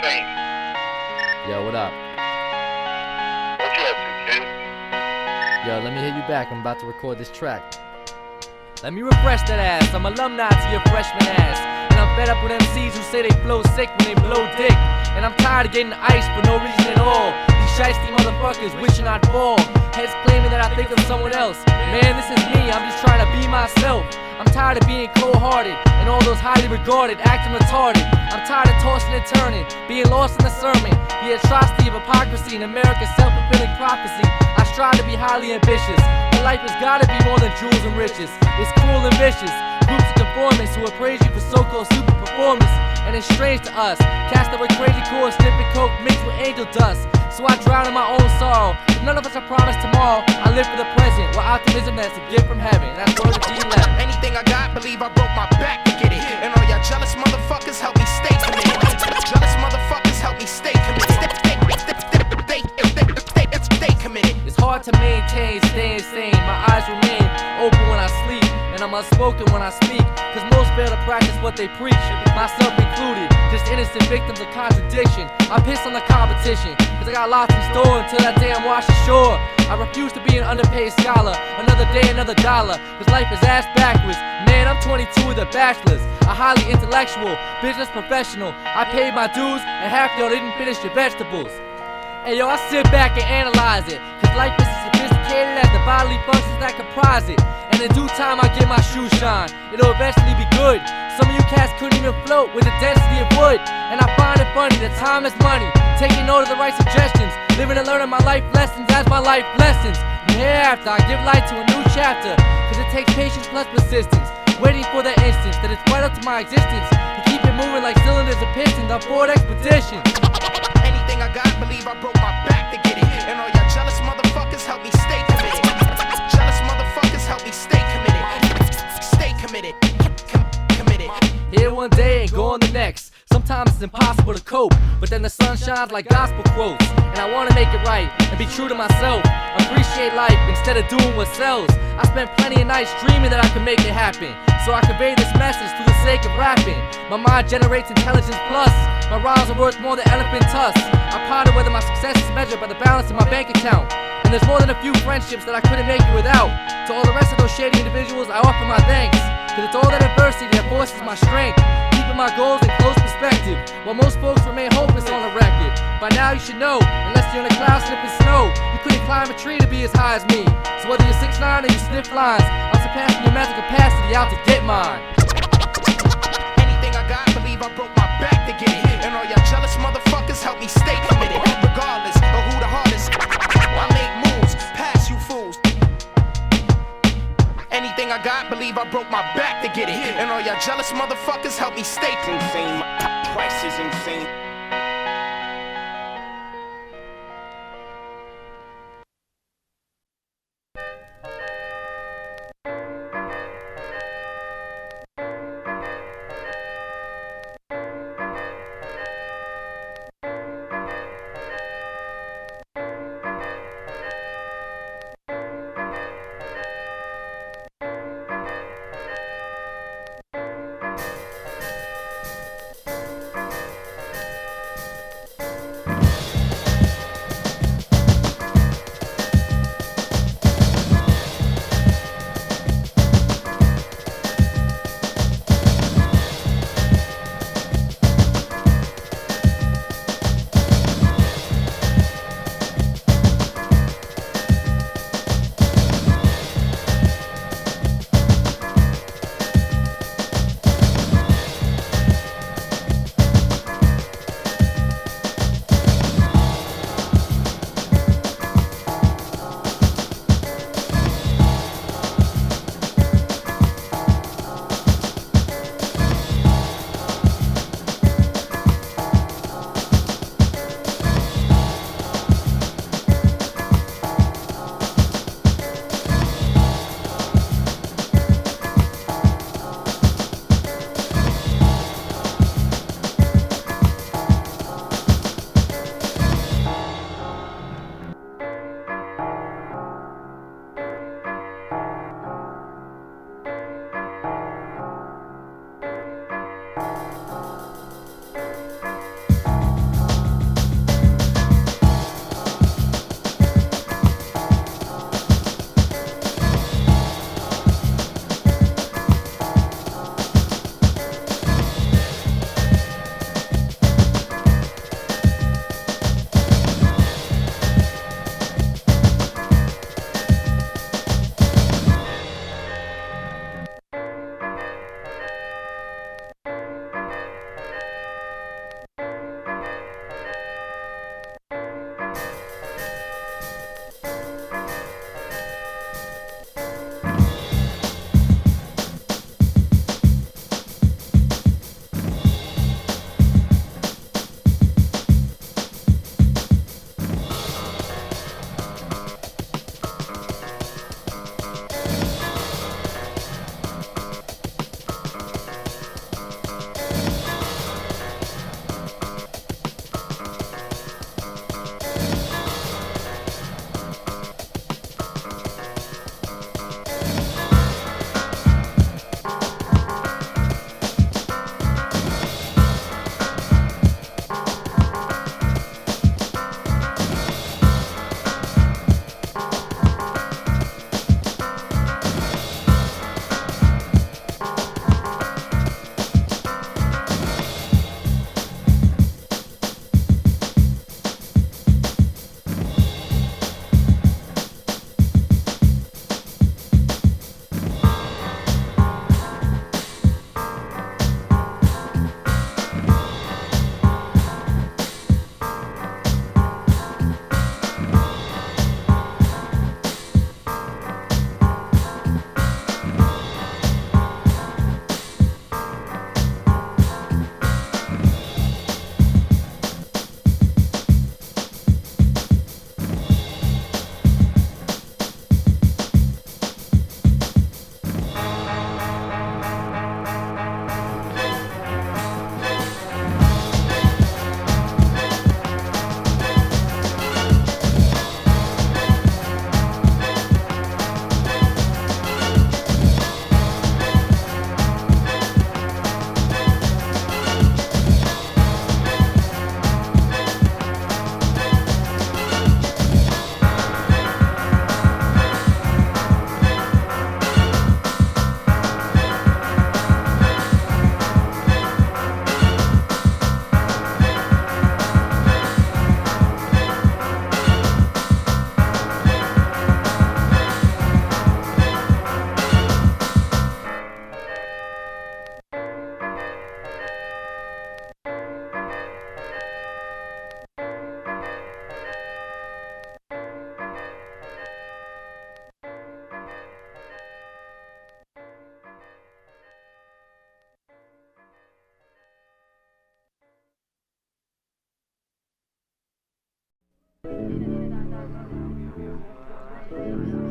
Drumstein. Yo, what up? What you up to, kid? Yo, let me hear you back. I'm about to record this track. Let me refresh that ass. I'm alumni to your freshman ass. And I'm fed up with MCs who say they flow sick when they blow dick. And I'm tired of getting iced for no reason at all. These shiesty motherfuckers wishing I'd fall. Heads claiming that I think of someone else. Man, this is me. I'm just trying to be myself. I'm tired of being cold-hearted and all those highly regarded acting retarded. I'm tired of tossing and turning, being lost in the sermon. The atrocity of hypocrisy in America's self-fulfilling prophecy. I strive to be highly ambitious, but life has gotta be more than jewels and riches. It's cruel and vicious. Groups of conformists who will praise you for so-called super performance. And it's strange to us, cast up with crazy core, sniffing coke mixed with angel dust. So I drown in my own sorrow. But none of us are promised tomorrow. I live for the present, with optimism that's a gift from heaven. That's where the G left. Anything I got, believe I broke my back to get it. And all y'all jealous motherfuckers help me stay committed. Jealous motherfuckers help me stay committed. Stay committed. It's hard to maintain, staying sane. My eyes remain open when I sleep, and I'm unspoken when I speak. Cause most fail to practice what they preach, myself included. Just innocent victims of contradiction. I piss on the competition, cause I got lots in store until that day I'm washed ashore. I refuse to be an underpaid scholar. Another day, another dollar. Cause life is ass backwards. Man, I'm 22 with a bachelor's. A highly intellectual, business professional. I paid my dues, and half y'all didn't finish your vegetables. Hey yo, I sit back and analyze it. Cause life is as sophisticated as the bodily functions that comprise it. And in due time I get my shoes shine. It'll eventually be good. Some of you cats couldn't even float with the density of wood. And I find it funny that time is money. Taking note of the right suggestions. Living and learning my life lessons as my life lessons. And hereafter I give light to a new chapter. Cause it takes patience plus persistence. Waiting for that instance that it's vital to my existence. To keep it moving like cylinders and pistons on board expeditions. Anything I got, believe I broke my back to get it. And all y'all jealous motherfuckers help me stay committed. Jealous motherfuckers help me stay committed. Stay committed. Committed. Here one day and gone the next. Sometimes it's impossible to cope, but then the sun shines like gospel quotes. And I wanna make it right and be true to myself. Appreciate life instead of doing what sells. I spent plenty of nights dreaming that I could make it happen. So I convey this message through the sake of rapping. My mind generates intelligence plus. My rhymes are worth more than elephant tusks. I ponder whether my success is measured by the balance in my bank account. And there's more than a few friendships that I couldn't make it without. To all the rest of those shady individuals, I offer my thanks. Cause it's all that adversity that forces my strength. Keeping my goals in close perspective, while most folks remain hopeless on the record. By now you should know, unless you're in a cloud sniffing snow, you couldn't climb a tree to be as high as me. So whether you're 6'9" or you sniff lines, I'm surpassing your mental capacity out to get mine. Anything I got, believe I broke my back to get it. And all y'all jealous motherfuckers help me stay committed. Regardless of who the hardest, I make moves past you fools. Anything I got, believe I broke my back to get it. And all y'all jealous motherfuckers help me stay insane. My price is insane.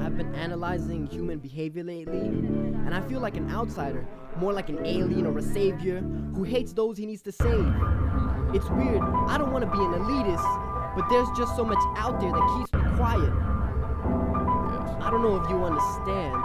I've been analyzing human behavior lately, and I feel like an outsider, more like an alien or a savior who hates those he needs to save. It's weird, I don't want to be an elitist, but there's just so much out there that keeps me quiet. I don't know if you understand,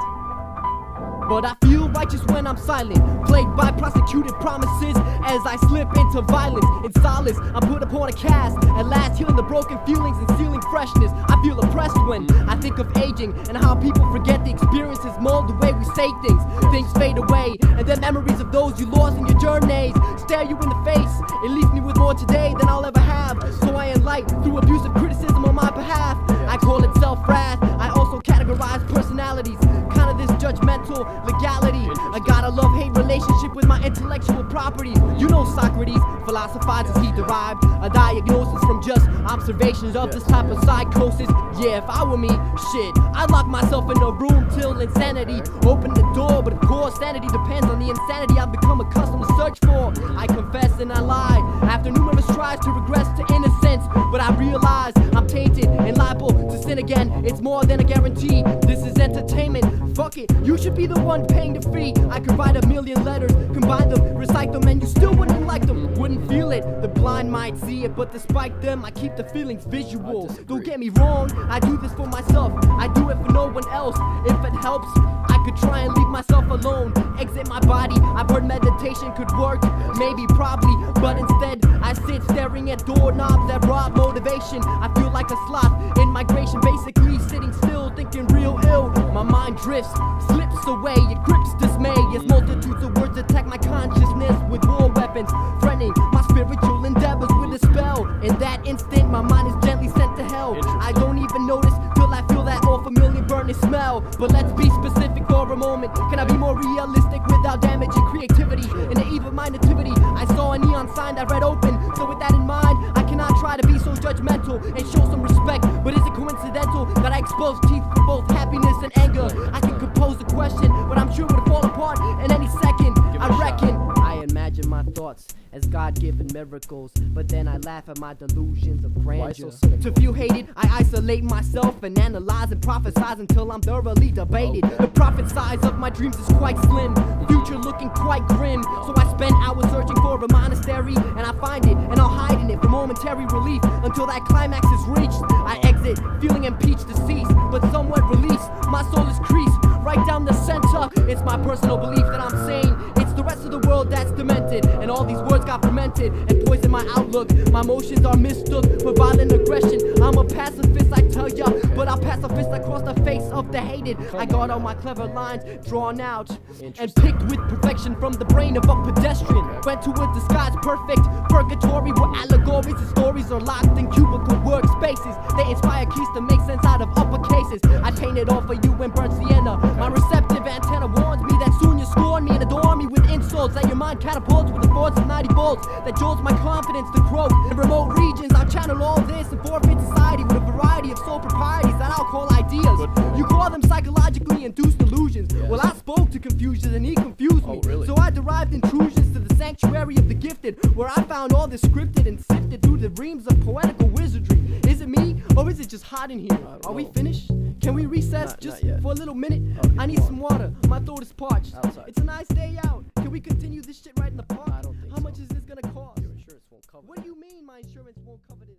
but I feel righteous when I'm silent, plagued by prosecuted promises as I slip into violence. In solace, I'm put upon a cast, at last healing the broken feelings and sealing freshness. I feel oppressed when I think of aging and how people forget the experiences mold the way we say things. Things fade away, and the memories of those you lost in your journeys stare you in the face. It leaves me with more today than I'll ever have, so I enlight through abusive criticism on my behalf. I call it self-wrath. I also categorize personalities, kind of this judgmental legality. I got a love-hate relationship with my intellectual property. You know Socrates philosophizes he derived a diagnosis from just observations of this type of psychosis. Yeah, if I were me, shit, I'd lock myself in a room till insanity open the door. But of course, sanity depends on the insanity I've become accustomed to search for. I confess and I lie after numerous tries to regress to innocence, but I realize I'm tainted and liable to sin again. It's more than a guarantee. This is entertainment. Fuck it, you should be the one paying the fee. I could write a million letters, combine them, recite them, and you still wouldn't like them, wouldn't feel it. The blind might see it, but despite them, I keep the feelings visual. Don't get me wrong, I do this for myself, I do it for no one else. If it helps, I could try and leave myself alone, exit my body. I've heard meditation could work, maybe, probably, but instead I sit staring at doorknobs that rob motivation. I feel like a sloth in migration, basically sitting still, thinking real ill. My mind drifts, slips away, it grips dismay as multitudes of words attack my consciousness with war weapons, threatening my spiritual endeavors with a spell. In that instant, my mind is gently sent to hell. I don't even notice till I feel that all-familiar burning smell. But let's be specific for a moment. Can I be more realistic without damaging creativity? In the eve of my nativity, I saw a neon sign that read open. So with that in mind, I cannot try to be so judgmental and show some respect. But is it coincidental that I expose teeth for both happiness and anger? I can compose a question, but I'm sure it would fall apart in any second. I reckon I imagine my thoughts as God-given miracles, but then I laugh at my delusions of grandeur. To feel hated, I isolate myself and analyze and prophesize until I'm thoroughly debated. The profit size of my dreams is quite slim, future looking quite grim. So I spend hours searching for a monastery, and I find it, and I'll hide in it for momentary relief until that climax is reached. I exit, feeling impeached, deceased, but somewhat released. My soul is creased right down the center. It's my personal belief that I'm sane. It's the rest of the world that's demented, and all these words got fermented and poisoned my outlook. My emotions are mistook for violent aggression. I'm a pacifist, I tell ya, but I'll pacifist across the face of the hated. I got all my clever lines drawn out and picked with perfection from the brain of a pedestrian. Went to a disguised perfect purgatory where allegories and stories are locked in cubicle workspaces. They inspire keys to make sense out of upper cases. I paint it all for you in burnt sienna. My receptive antenna warns me that soon you scorn me and adore me with insults that your mind catapults with the force of 90 volts that jolts my confidence to grow. In remote regions, I'll channel all this and forfeit society with a variety of soul proprieties that I'll call ideas. You call them psychologically induced illusions. Well, I spoke to Confucius and he confused me. So I derived intrusions to the sanctuary of the gifted, where I found all this scripted and sifted through the reams of poetical wizardry. Is it me, or is it just hot in here? Are we finished? Can we recess just for a little minute? I need some water, my throat is parched. It's a nice day out. Can we continue this shit right in the park? How much is this gonna cost? Your insurance won't cover it. What do you mean my insurance won't cover this?